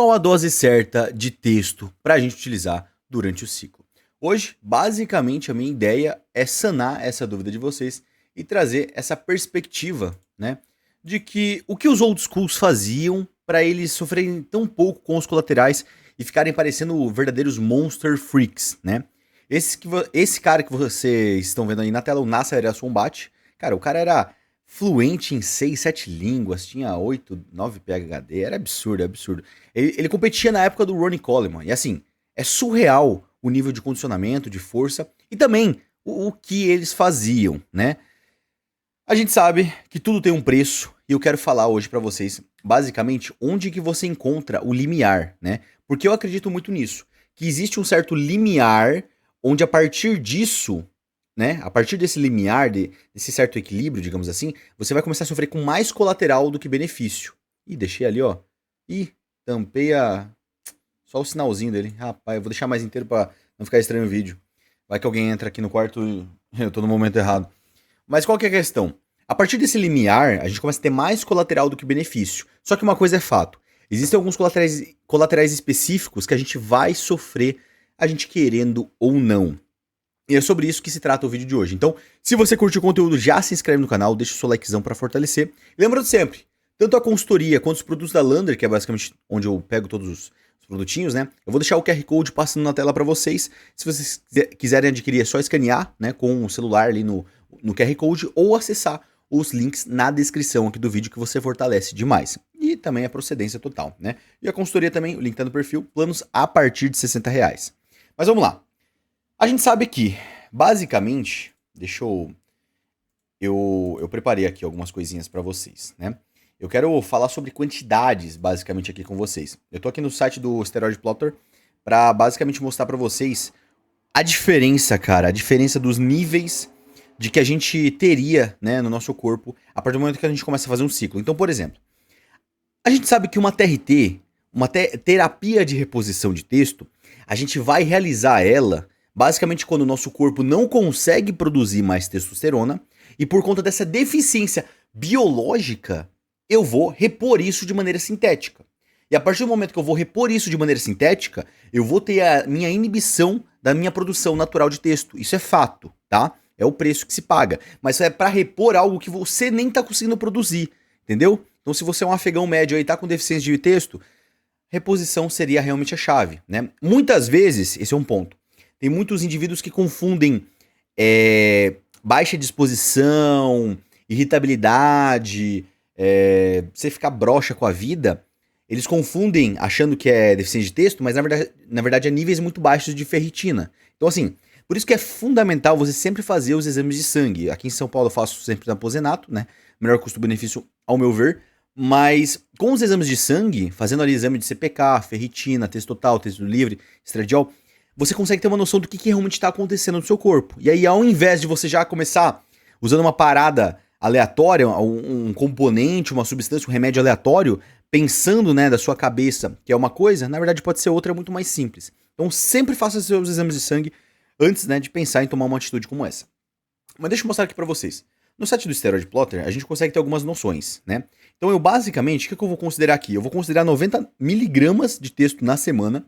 Qual a dose certa de texto para a gente utilizar durante o ciclo? Hoje, basicamente, a minha ideia é sanar essa dúvida de vocês e trazer essa perspectiva, né, de que o que os old schools faziam para eles sofrerem tão pouco com os colaterais e ficarem parecendo verdadeiros monster freaks, né? Esse cara que vocês estão vendo aí na tela, o Nasser Al-Sonbat, cara, o cara era fluente em 6, 7 línguas, tinha 8, 9 PhD, era absurdo, absurdo. Ele competia na época do Ronnie Coleman, e assim, é surreal o nível de condicionamento, de força, e também o que eles faziam, né? A gente sabe que tudo tem um preço, e eu quero falar hoje pra vocês, basicamente, onde que você encontra o limiar, né? Porque eu acredito muito nisso, que existe um certo limiar, onde a partir disso, né, a partir desse limiar, desse certo equilíbrio, digamos assim, você vai começar a sofrer com mais colateral do que benefício. Ih, deixei ali, ó. Ih, tampei só o sinalzinho dele. Rapaz, eu vou deixar mais inteiro pra não ficar estranho o vídeo. Vai que alguém entra aqui no quarto e eu tô no momento errado. Mas qual que é a questão? A partir desse limiar, a gente começa a ter mais colateral do que benefício. Só que uma coisa é fato. Existem alguns colaterais específicos que a gente vai sofrer, a gente querendo ou não. E é sobre isso que se trata o vídeo de hoje. Então, se você curte o conteúdo, já se inscreve no canal, deixa o seu likezão pra fortalecer. E lembrando sempre, tanto a consultoria quanto os produtos da Lander, que é basicamente onde eu pego todos os produtinhos, né? Eu vou deixar o QR Code passando na tela pra vocês. Se vocês quiserem adquirir, é só escanear, né, com o celular ali no QR Code ou acessar os links na descrição aqui do vídeo que você fortalece demais. E também a procedência total, né? E a consultoria também, o link tá no perfil, planos a partir de R$60. Mas vamos lá. A gente sabe que, basicamente, eu preparei aqui algumas coisinhas pra vocês, né? Eu quero falar sobre quantidades, basicamente, aqui com vocês. Eu tô aqui no site do Steroid Plotter pra, basicamente, mostrar pra vocês a diferença, cara, a diferença dos níveis de que a gente teria, né, no nosso corpo a partir do momento que a gente começa a fazer um ciclo. Então, por exemplo, a gente sabe que uma TRT, uma terapia de reposição de texto, a gente vai realizar ela basicamente quando o nosso corpo não consegue produzir mais testosterona e por conta dessa deficiência biológica, eu vou repor isso de maneira sintética. E a partir do momento que eu vou repor isso de maneira sintética, eu vou ter a minha inibição da minha produção natural de texto. Isso é fato, tá? É o preço que se paga. Mas é pra repor algo que você nem tá conseguindo produzir, entendeu? Então se você é um afegão médio aí e tá com deficiência de texto, reposição seria realmente a chave, né? Muitas vezes, esse é um ponto, tem muitos indivíduos que confundem baixa disposição, irritabilidade, você ficar broxa com a vida. Eles confundem achando que é deficiência de texto, mas na verdade é níveis muito baixos de ferritina. Então assim, por isso que é fundamental você sempre fazer os exames de sangue. Aqui em São Paulo eu faço sempre na Aposenato, né? Melhor custo-benefício ao meu ver. Mas com os exames de sangue, fazendo ali exame de CPK, ferritina, teste total, teste livre, estradiol, você consegue ter uma noção do que realmente está acontecendo no seu corpo. E aí, ao invés de você já começar usando uma parada aleatória, um componente, uma substância, um remédio aleatório, pensando, né, da sua cabeça que é uma coisa, na verdade pode ser outra, é muito mais simples. Então sempre faça seus exames de sangue antes, né, de pensar em tomar uma atitude como essa. Mas deixa eu mostrar aqui pra vocês. No site do Steroid Plotter, a gente consegue ter algumas noções, né? Então eu basicamente, o que eu vou considerar aqui? Eu vou considerar 90 miligramas de texto na semana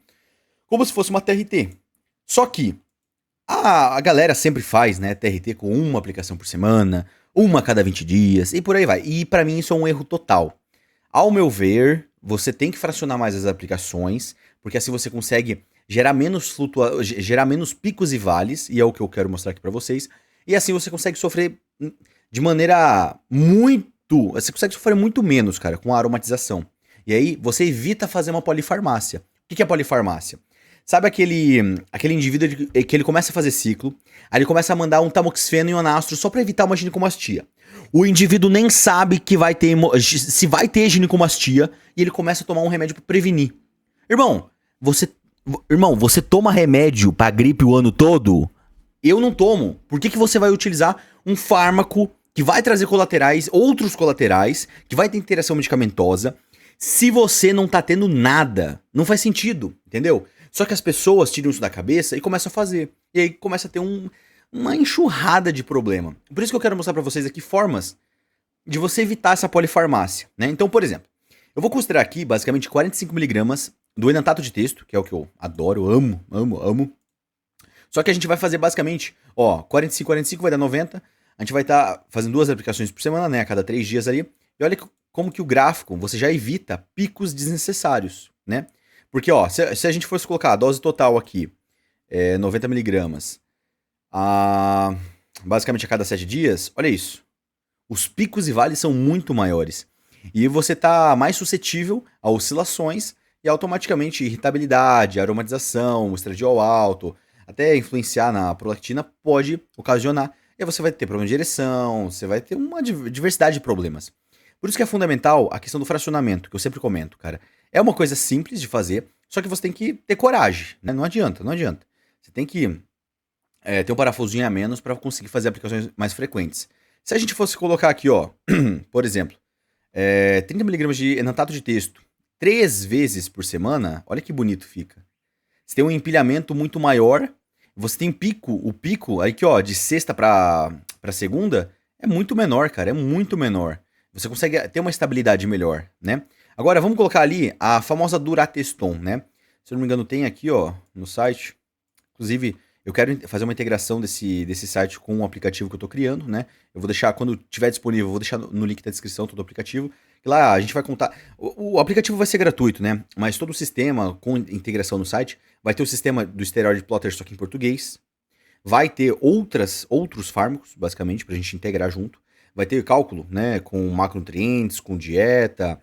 como se fosse uma TRT. Só que a galera sempre faz, né, TRT com uma aplicação por semana, uma a cada 20 dias e por aí vai. E pra mim isso é um erro total. Ao meu ver, você tem que fracionar mais as aplicações, porque assim você consegue gerar menos picos e vales, e é o que eu quero mostrar aqui pra vocês. E assim você consegue sofrer de maneira você consegue sofrer muito menos, cara, com a aromatização. E aí você evita fazer uma polifarmácia. O que é polifarmácia? Sabe aquele indivíduo que ele começa a fazer ciclo, aí ele começa a mandar um tamoxifeno e um anastro só pra evitar uma ginecomastia. O indivíduo nem sabe que se vai ter ginecomastia e ele começa a tomar um remédio pra prevenir. Irmão, você toma remédio pra gripe o ano todo? Eu não tomo. Por que você vai utilizar um fármaco que vai trazer outros colaterais, que vai ter interação medicamentosa, se você não tá tendo nada? Não faz sentido, entendeu? Só que as pessoas tiram isso da cabeça e começam a fazer. E aí começa a ter uma enxurrada de problema. Por isso que eu quero mostrar pra vocês aqui formas de você evitar essa polifarmácia, né? Então, por exemplo, eu vou considerar aqui, basicamente, 45 miligramas do enantato de texto, que é o que eu adoro, amo, amo, amo. Só que a gente vai fazer basicamente, ó, 45, 45 vai dar 90. A gente vai estar fazendo 2 aplicações por semana, né? A cada 3 dias ali. E olha como que o gráfico, você já evita picos desnecessários, né? Porque, ó, se a gente fosse colocar a dose total aqui, 90 miligramas, basicamente a cada 7 dias, olha isso. Os picos e vales são muito maiores. E você está mais suscetível a oscilações e automaticamente irritabilidade, aromatização, estradiol alto, até influenciar na prolactina pode ocasionar. E aí você vai ter problema de ereção, você vai ter uma diversidade de problemas. Por isso que é fundamental a questão do fracionamento, que eu sempre comento, cara. É uma coisa simples de fazer, só que você tem que ter coragem, né? Não adianta, não adianta. Você tem que ter um parafusinho a menos para conseguir fazer aplicações mais frequentes. Se a gente fosse colocar aqui, ó, por exemplo, 30 miligramas de enantato de texto 3 vezes por semana, olha que bonito fica. Você tem um empilhamento muito maior, você tem o pico, aí que ó, de sexta para segunda, é muito menor, cara, é muito menor. Você consegue ter uma estabilidade melhor, né? Agora, vamos colocar ali a famosa Durateston, né? Se eu não me engano, tem aqui, ó, no site. Inclusive, eu quero fazer uma integração desse site com o aplicativo que eu tô criando, né? Eu vou deixar, quando tiver disponível, eu vou deixar no link da descrição todo o aplicativo. E lá a gente vai contar. O aplicativo vai ser gratuito, né? Mas todo o sistema com integração no site vai ter o sistema do Steroid Plotter só que em português. Vai ter outros fármacos, basicamente, pra gente integrar junto. Vai ter cálculo, né? Com macronutrientes, com dieta,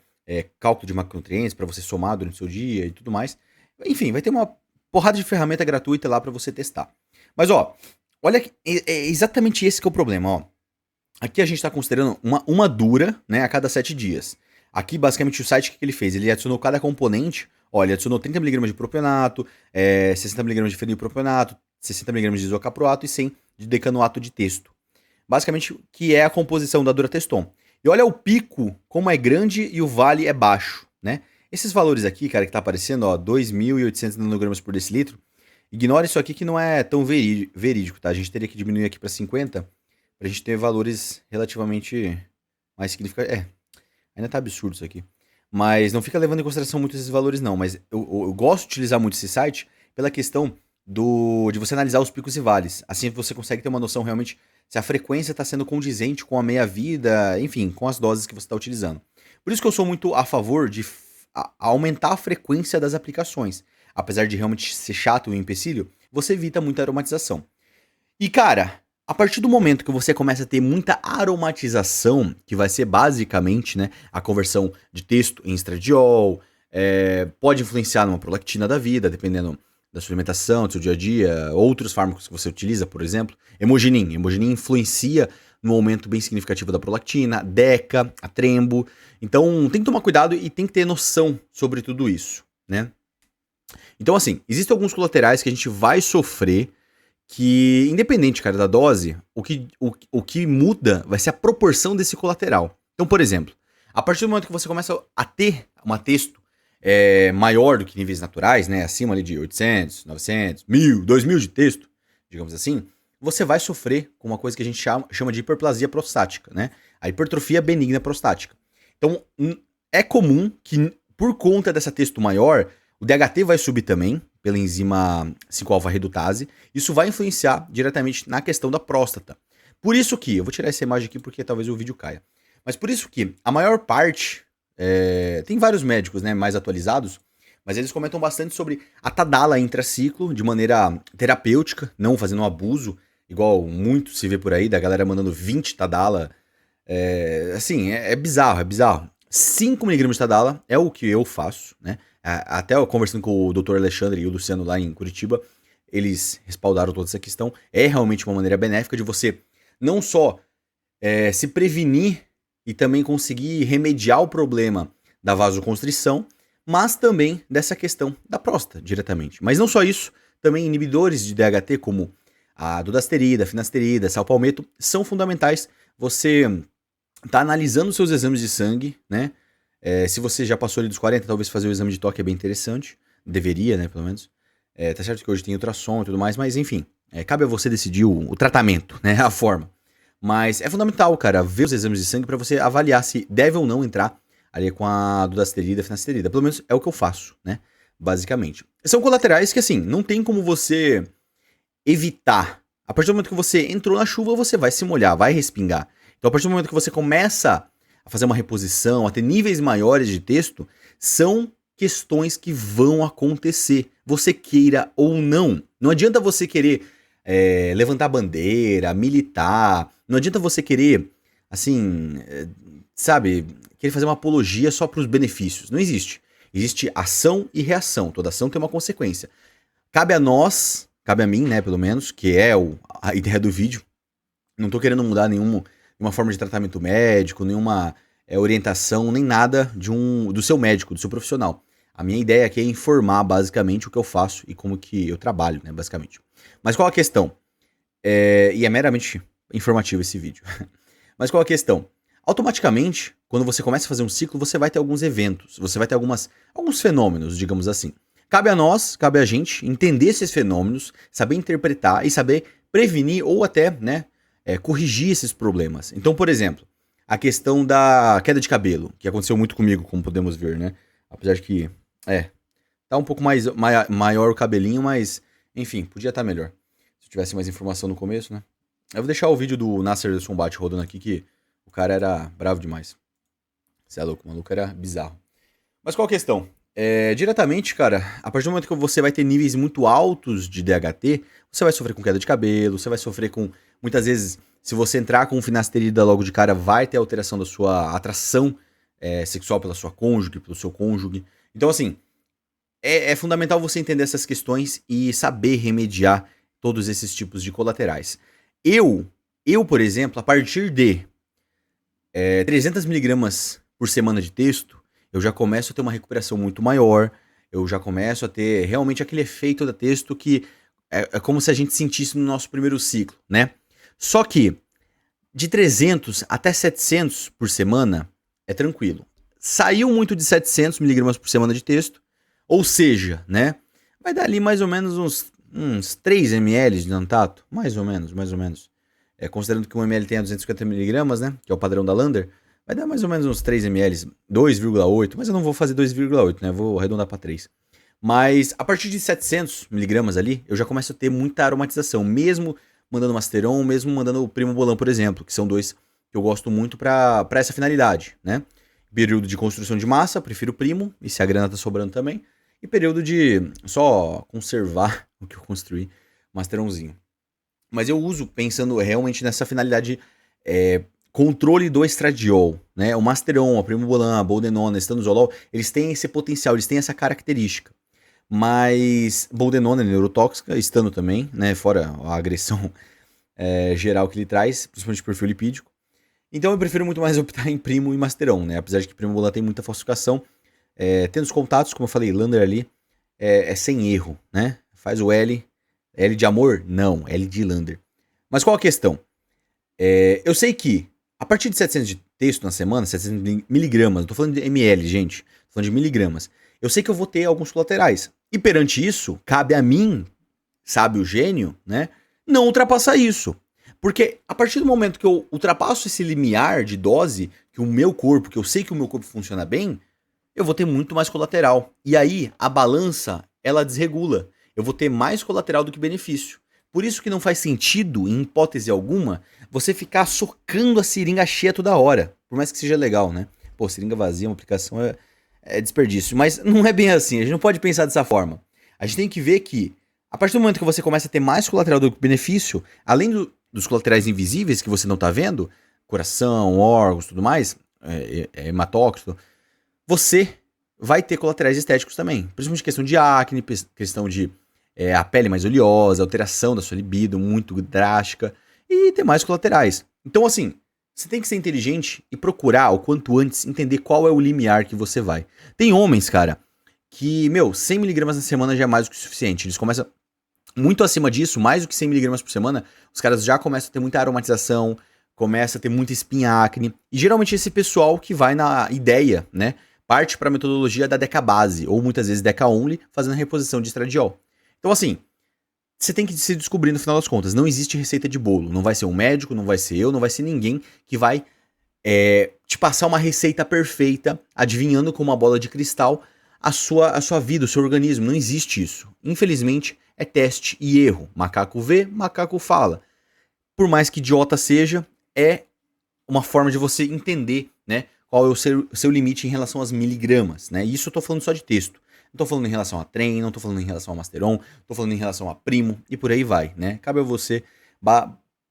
cálculo de macronutrientes para você somar durante o seu dia e tudo mais. Enfim, vai ter uma porrada de ferramenta gratuita lá para você testar. Mas, ó, olha, é exatamente esse que é o problema, ó. Aqui a gente está considerando uma dura, né, a cada 7 dias. Aqui, basicamente, o site, o que ele fez? Ele adicionou cada componente. Ó, ele adicionou 30mg de propionato, 60mg de fenilpropionato, 60mg de isocaproato e 100 de decanoato de testo. Basicamente, que é a composição da Durateston. E olha o pico, como é grande e o vale é baixo, né? Esses valores aqui, cara, que tá aparecendo, ó, 2.800 nanogramas por decilitro, ignora isso aqui que não é tão verídico, tá? A gente teria que diminuir aqui para 50 pra gente ter valores relativamente mais significativos. Ainda tá absurdo isso aqui. Mas não fica levando em consideração muito esses valores, não. Mas eu gosto de utilizar muito esse site pela questão de você analisar os picos e vales. Assim você consegue ter uma noção realmente se a frequência está sendo condizente com a meia-vida, enfim, com as doses que você está utilizando. Por isso que eu sou muito a favor de aumentar a frequência das aplicações. Apesar de realmente ser chato e um empecilho, você evita muita aromatização. E cara, a partir do momento que você começa a ter muita aromatização, que vai ser basicamente, né, a conversão de texto em estradiol, pode influenciar numa prolactina da vida, dependendo da sua alimentação, do seu dia a dia, outros fármacos que você utiliza, por exemplo. Hemogenin influencia no aumento bem significativo da prolactina, DECA, a trembo. Então tem que tomar cuidado e tem que ter noção sobre tudo isso, né? Então assim, existem alguns colaterais que a gente vai sofrer que, independente, cara, da dose, o que muda vai ser a proporção desse colateral. Então, por exemplo, a partir do momento que você começa a ter uma texto maior do que níveis naturais, né, acima ali de 800, 900, 1000, 2000 de texto, digamos assim, você vai sofrer com uma coisa que a gente chama de hiperplasia prostática, né, a hipertrofia benigna prostática. Então, é comum que, por conta dessa texto maior, o DHT vai subir também, pela enzima 5-alfa-redutase. Isso vai influenciar diretamente na questão da próstata. Por isso que, eu vou tirar essa imagem aqui porque talvez o vídeo caia. Mas por isso que a maior parte, tem vários médicos, né, mais atualizados, mas eles comentam bastante sobre a Tadala intraciclo de maneira terapêutica, não fazendo um abuso, igual muito se vê por aí, da galera mandando 20 Tadala. Assim, é bizarro, é bizarro. 5mg de Tadala é o que eu faço, né? Até eu conversando com o Dr. Alexandre e o Luciano lá em Curitiba, eles respaldaram toda essa questão. É realmente uma maneira benéfica de você não só se prevenir e também conseguir remediar o problema da vasoconstrição, mas também dessa questão da próstata diretamente. Mas não só isso, também inibidores de DHT como a dudasterida, a finasterida, salpalmeto, são fundamentais. Você tá analisando seus exames de sangue, né? Se você já passou ali dos 40, talvez fazer o exame de toque é bem interessante. Deveria, né, pelo menos. Tá certo que hoje tem ultrassom e tudo mais, mas enfim. Cabe a você decidir o tratamento, né, a forma. Mas é fundamental, cara, ver os exames de sangue para você avaliar se deve ou não entrar ali com a dudasterida, finasterida. Pelo menos é o que eu faço, né? basicamente. São colaterais que, assim, não tem como você evitar. A partir do momento que você entrou na chuva, você vai se molhar, vai respingar. Então, a partir do momento que você começa a fazer uma reposição, a ter níveis maiores de texto, são questões que vão acontecer, você queira ou não. Não adianta você querer levantar bandeira, militar, não adianta você querer, assim, sabe, querer fazer uma apologia só para os benefícios. Não existe. Existe ação e reação. Toda ação tem uma consequência. Cabe a nós, cabe a mim, né, pelo menos, que é a ideia do vídeo. Não tô querendo mudar nenhuma forma de tratamento médico, nenhuma orientação, nem nada do seu médico, do seu profissional. A minha ideia aqui é informar, basicamente, o que eu faço e como que eu trabalho, né, basicamente. Mas qual a questão? E é meramente informativo esse vídeo. Mas qual a questão? Automaticamente, quando você começa a fazer um ciclo, você vai ter alguns eventos, você vai ter alguns fenômenos, digamos assim. Cabe a nós, cabe a gente entender esses fenômenos, saber interpretar e saber prevenir ou até, né, corrigir esses problemas. Então, por exemplo, a questão da queda de cabelo, que aconteceu muito comigo, como podemos ver, né? Apesar de que, tá um pouco maior o cabelinho, mas, enfim, podia estar melhor. Se eu tivesse mais informação no começo, né? Eu vou deixar o vídeo do Nasser Sonbate rodando aqui, que o cara era bravo demais. Você é louco, o maluco era bizarro. Mas qual a questão? Diretamente, cara, a partir do momento que você vai ter níveis muito altos de DHT, você vai sofrer com queda de cabelo, você vai sofrer com, muitas vezes, se você entrar com finasterida logo de cara, vai ter alteração da sua atração sexual pela sua cônjuge, pelo seu cônjuge. Então, assim, é fundamental você entender essas questões e saber remediar todos esses tipos de colaterais. Eu, por exemplo, a partir de 300 miligramas por semana de texto, eu já começo a ter uma recuperação muito maior, eu já começo a ter realmente aquele efeito da texto que é como se a gente sentisse no nosso primeiro ciclo, né? Só que de 300 até 700 por semana é tranquilo. Saiu muito de 700 miligramas por semana de texto, ou seja, né? Vai dar ali mais ou menos uns 3 ml de Nantato, mais ou menos. Considerando que um ml tem 250 miligramas, né? Que é o padrão da Lander, vai dar mais ou menos uns 3 ml, 2,8, mas eu não vou fazer 2,8, né? Vou arredondar para 3. Mas a partir de 700 miligramas ali, eu já começo a ter muita aromatização, mesmo mandando Masteron, mesmo mandando o Primo Bolan, por exemplo, que são dois que eu gosto muito para essa finalidade, né? Período de construção de massa, prefiro Primo, e se a grana tá sobrando também. E período de só conservar o que eu construí, Masteronzinho. Mas eu uso pensando realmente nessa finalidade controle do estradiol, né? O Masteron, a Primo Bolan, a Boldenona, a Estanozolol, eles têm esse potencial, eles têm essa característica. Mas Boldenona é neurotóxica, estando também, né? Fora a agressão geral que ele traz, principalmente perfil lipídico. Então eu prefiro muito mais optar em Primo e Masteron, né? Apesar de que Primo Bolan tem muita falsificação. Tendo os contatos, como eu falei, Lander ali é sem erro, né? Faz o L de amor? Não, L de Lander. Mas qual a questão? Eu sei que a partir de 700 de texto na semana, 700 miligramas, não tô falando de ml, gente, tô falando de miligramas, eu sei que eu vou ter alguns colaterais. E perante isso, cabe a mim, sabe o gênio, né, não ultrapassar isso. Porque a partir do momento que eu ultrapasso esse limiar de dose, que eu sei que o meu corpo funciona bem, eu vou ter muito mais colateral. E aí, a balança, ela desregula. Eu vou ter mais colateral do que benefício. Por isso que não faz sentido, em hipótese alguma, você ficar socando a seringa cheia toda hora. Por mais que seja legal, né? Pô, seringa vazia, uma aplicação é desperdício. Mas não é bem assim, a gente não pode pensar dessa forma. A gente tem que ver que, a partir do momento que você começa a ter mais colateral do que benefício, além dos colaterais invisíveis que você não tá vendo, coração, órgãos, tudo mais, hematócrito, você vai ter colaterais estéticos também. Principalmente questão de acne, questão de a pele mais oleosa, alteração da sua libido muito drástica e tem mais colaterais. Então, assim, você tem que ser inteligente e procurar o quanto antes entender qual é o limiar que você vai. Tem homens, cara, que, 100 miligramas na semana já é mais do que o suficiente. Eles começam muito acima disso, mais do que 100 miligramas por semana, os caras já começam a ter muita aromatização, começa a ter muita espinha, acne. E geralmente esse pessoal que vai na ideia, né, parte para a metodologia da Deca Base, ou muitas vezes Deca Only, fazendo a reposição de estradiol. Então, assim, você tem que se descobrir no final das contas. Não existe receita de bolo. Não vai ser um médico, não vai ser eu, não vai ser ninguém que vai te passar uma receita perfeita, adivinhando com uma bola de cristal a sua vida, o seu organismo. Não existe isso. Infelizmente, é teste e erro. Macaco vê, macaco fala. Por mais que idiota seja, é uma forma de você entender, né, qual é o seu limite em relação às miligramas, né? E isso eu tô falando só de texto. Não tô falando em relação a trem, não tô falando em relação a Masteron, tô falando em relação a primo e por aí vai, né? Cabe a você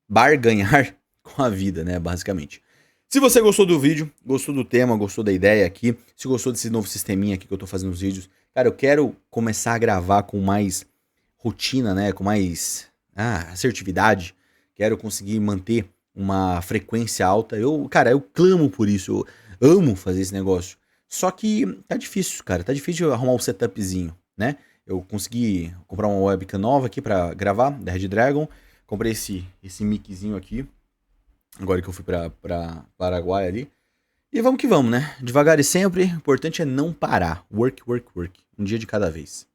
barganhar com a vida, né, basicamente. Se você gostou do vídeo, gostou do tema, gostou da ideia aqui, se gostou desse novo sisteminha aqui que eu tô fazendo os vídeos, cara, eu quero começar a gravar com mais rotina, né, com mais assertividade, quero conseguir manter uma frequência alta. Cara, eu clamo por isso, eu amo fazer esse negócio. Só que tá difícil, cara, tá difícil arrumar um setupzinho, né? Eu consegui comprar uma webcam nova aqui pra gravar, da Red Dragon, comprei esse miczinho aqui, agora que eu fui pra Paraguai ali. E vamos que vamos, né? Devagar e sempre, o importante é não parar. Work, work, work. Um dia de cada vez.